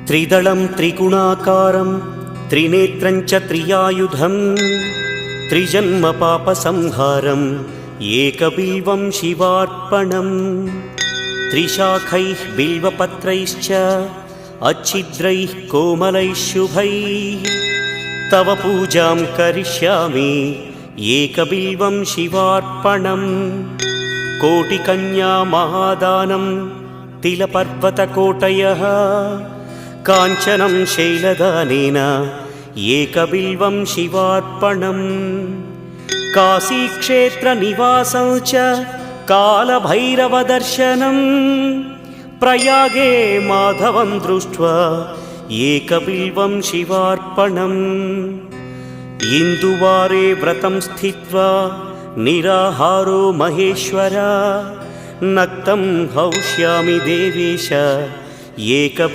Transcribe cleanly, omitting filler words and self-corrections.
त्रिदलं त्रिगुणाकारं त्रिनेत्रं च त्रियायुधं त्रिजन्म पापसंहारम् एकबिल्वं शिवार्पणम् त्रिशाखैः बिल्वपत्रैश्च अच्छिद्रैः कोमलैः शुभैः तव पूजां करिष्यामि एकबिल्वं शिवार्पणम् कोटिकन्या महादानं तिलपर्वतकोटयः काञ्चनं शैलदानेन एकबिल्वं शिवार्पणम् काशीक्षेत्रनिवासं च कालभैरवदर्शनं प्रयागे माधवं दृष्ट्वा एकबिल्वं शिवार्पणम् इन्दुवारे व्रतं स्थित्वा निराहारो महेश्वर नक्तं हौष्यामि देवेश एकबिल्वं